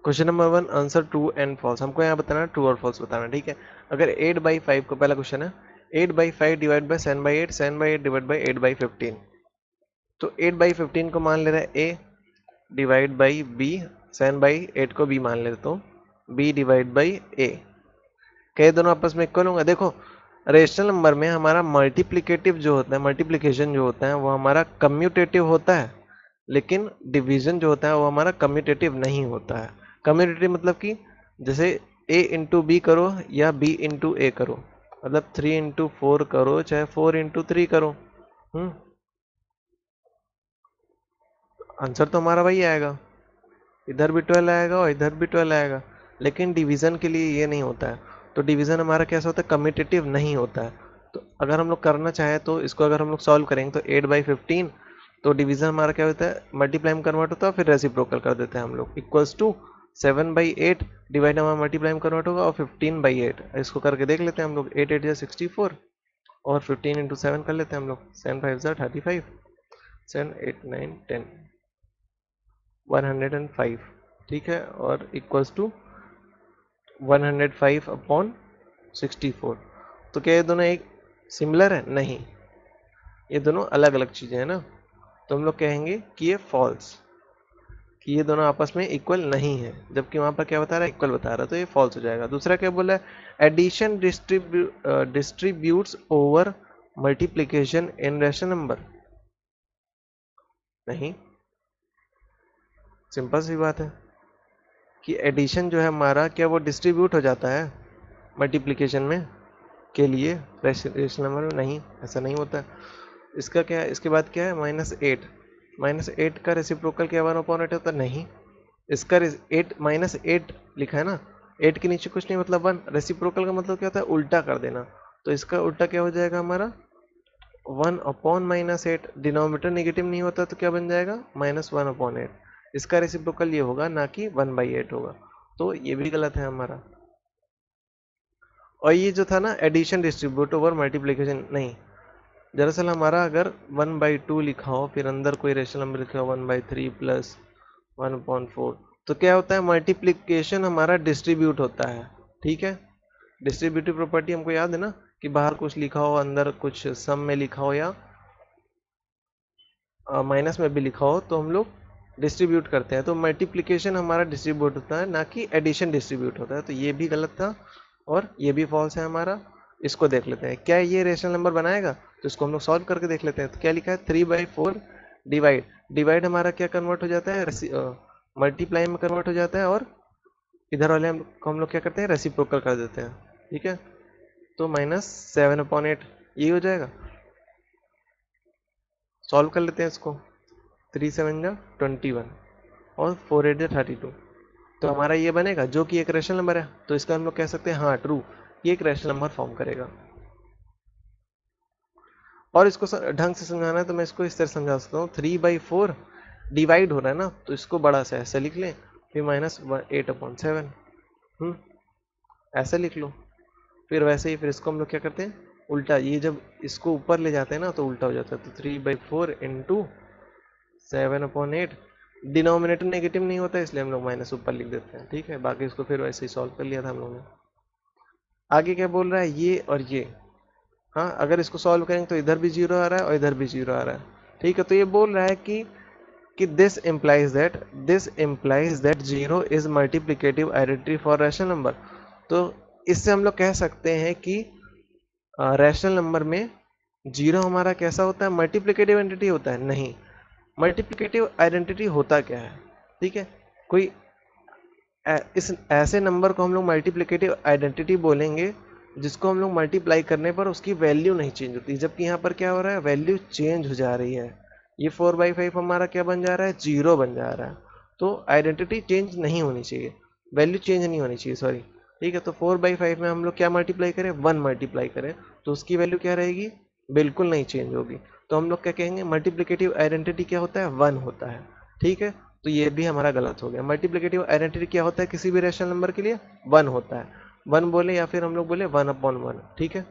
Question number 1 answer true and false. हमको यहाँ बताना है ट्रू और फॉल्स बताना, ठीक है। अगर 8/5 को, पहला क्वेश्चन है 8/5 डिवाइड बाई 7/8, 7/8 डिवाइड बाई 8/15। तो 8/15 को मान ले रहा है ए डिवाइड बाई बी, 7/8 को बी मान ले तो बी डिवाइड बाई ए। कहे दोनों आपस में इक्वल होंगे। देखो रेशनल नंबर में हमारा मल्टीप्लिकेटिव जो होता है, मल्टीप्लिकेशन जो होता है वो हमारा कम्यूटेटिव होता है, लेकिन डिवीजन जो होता है वो हमारा कम्यूटेटिव नहीं होता है। कम्यूटेटिव मतलब कि जैसे a इंटू बी करो या b इंटू ए करो, मतलब 3 इंटू 4 करो चाहे 4 इंटू 3 करो, आंसर तो हमारा वही आएगा, इधर भी 12 आएगा और इधर भी 12 आएगा। लेकिन डिवीजन के लिए ये नहीं होता है। तो डिवीजन हमारा कैसा होता है, कम्यूटेटिव नहीं होता है। तो अगर हम लोग करना चाहें तो इसको अगर हम लोग सॉल्व करेंगे तो 8/15, तो डिवीजन हमारा क्या होता है, मल्टीप्लाई में कन्वर्ट होता है, फिर रेसिप्रोकल कर देते हैं हम लोग, इक्वल्स टू 7/8 डिवाइड हमारा मल्टीप्लाई में कन्वर्ट होगा और 15/8। इसको करके देख लेते हैं हम लोग, 8 8 64 और 15 इंटू 7 कर लेते हैं हम लोग, 7 5 35, 7 8 9 10, 105, ठीक है, और इक्वल्स टू 105/64। तो क्या ये दोनों एक सिमिलर है? नहीं, ये दोनों अलग अलग चीजें हैं ना। तो हम लोग कहेंगे कि ये फॉल्स, कि ये दोनों आपस में इक्वल नहीं है, जबकि वहां पर क्या बता रहा है, इक्वल बता रहा है, तो ये फॉल्स हो जाएगा। दूसरा क्या बोला है, एडिशन डिस्ट्रीब्यूट्स ओवर मल्टीप्लीकेशन इन रैशनल नंबर। नहीं, सिंपल सी बात है कि एडिशन जो है हमारा, क्या वो डिस्ट्रीब्यूट हो जाता है मल्टीप्लिकेशन में के लिए रेशनल नंबर में? नहीं, ऐसा नहीं होता है। इसका क्या है, इसके बाद क्या है, -8, -8 का रेसिप्रोकल क्या 1/8 होता है? नहीं, इसका 8 -8 लिखा है ना, 8 के नीचे कुछ नहीं मतलब 1। रेसिप्रोकल का मतलब क्या होता है, उल्टा कर देना। तो इसका उल्टा क्या हो जाएगा हमारा, 1/-8। डिनोमिनेटर नेगेटिव नहीं होता तो क्या बन जाएगा, -1/8। इसका रेसिप्रोकल ये होगा, ना कि 1/8 होगा। तो ये भी गलत है हमारा। और ये जो था ना एडिशन डिस्ट्रीब्यूट ओवर मल्टीप्लिकेशन, नहीं, दरअसल हमारा अगर 1/2 लिखा हो फिर अंदर कोई रेशनल नंबर लिखा हो 1/3 प्लस 1/4, तो क्या होता है, मल्टीप्लिकेशन हमारा डिस्ट्रीब्यूट होता है, ठीक है। डिस्ट्रीब्यूटिव प्रॉपर्टी हमको याद है ना, कि बाहर कुछ लिखा हो अंदर कुछ सम में लिखा हो या माइनस में भी लिखा हो तो हम लोग डिस्ट्रीब्यूट करते हैं। तो मल्टीप्लिकेशन हमारा डिस्ट्रीब्यूट होता है, ना कि एडिशन डिस्ट्रीब्यूट होता है। तो ये भी गलत था और ये भी फॉल्स है हमारा। इसको देख लेते हैं, क्या ये रेशनल नंबर बनाएगा? तो इसको हम लोग सॉल्व करके देख लेते हैं। तो क्या लिखा है, 3/4 डिवाइड, डिवाइड हमारा क्या कन्वर्ट हो जाता है, मल्टीप्लाई में कन्वर्ट हो जाता है, और इधर वाले हम लोग क्या करते हैं, रेसिप्रोकल कर देते हैं, ठीक है। तो -7/8 ये हो जाएगा। सॉल्व कर लेते हैं इसको, 3 7 जा 21 और 4 8 जा 32। तो हमारा ये बनेगा, जो कि एक रेशनल नंबर है, तो इसका हम लोग कह सकते हैं हाँ ट्रू, ये एक रेशनल नंबर फॉर्म करेगा। और इसको ढंग से समझाना है तो मैं इसको इस तरह समझा सकता हूँ, 3/4 डिवाइड हो रहा है ना, तो इसको बड़ा सा ऐसे लिख लें, फिर -8/7, ऐसे लिख लो। फिर वैसे ही फिर इसको हम लोग क्या करते हैं, उल्टा, ये जब इसको ऊपर ले जाते हैं ना तो उल्टा हो जाता है। तो 3/4 इंटू 7/8, डिनोमिनेटर नेगेटिव नहीं होता इसलिए हम लोग माइनस ऊपर लिख देते हैं, ठीक है। बाकी इसको फिर वैसे ही सॉल्व कर लिया था हम लोगों ने। आगे क्या बोल रहा है, ये और ये, हाँ अगर इसको सॉल्व करेंगे तो इधर भी 0 आ रहा है और इधर भी 0 आ रहा है, ठीक है। तो ये बोल रहा है कि this implies that 0 is multiplicative identity for rational number. तो इससे हम लोग कह सकते हैं कि रैशनल नंबर में 0 हमारा कैसा होता है, मल्टीप्लिकेटिव आइडेंटिटी होता है? नहीं, मल्टीप्लिकेटिव आइडेंटिटी होता क्या है, ठीक है। कोई इस ऐसे नंबर को हम लोग मल्टीप्लिकेटिव आइडेंटिटी बोलेंगे जिसको हम लोग मल्टीप्लाई करने पर उसकी वैल्यू नहीं चेंज होती, जबकि यहाँ पर क्या हो रहा है, वैल्यू चेंज हो जा रही है। ये 4/5 हमारा क्या बन जा रहा है, 0 बन जा रहा है। तो आइडेंटिटी चेंज नहीं होनी चाहिए, वैल्यू चेंज नहीं होनी चाहिए, सॉरी, ठीक है। तो 4/5 में हम लोग क्या मल्टीप्लाई करें, 1 मल्टीप्लाई करें, तो उसकी वैल्यू क्या रहेगी, बिल्कुल नहीं चेंज होगी। तो हम लोग क्या कहेंगे, मल्टीप्लिकेटिव आइडेंटिटी क्या होता है, 1 होता है, ठीक है। तो ये भी हमारा गलत हो गया। मल्टीप्लिकेटिव आइडेंटिटी क्या होता है किसी भी रैशनल नंबर के लिए, 1 होता है। 1 बोले या फिर हम लोग बोले 1/1, ठीक है।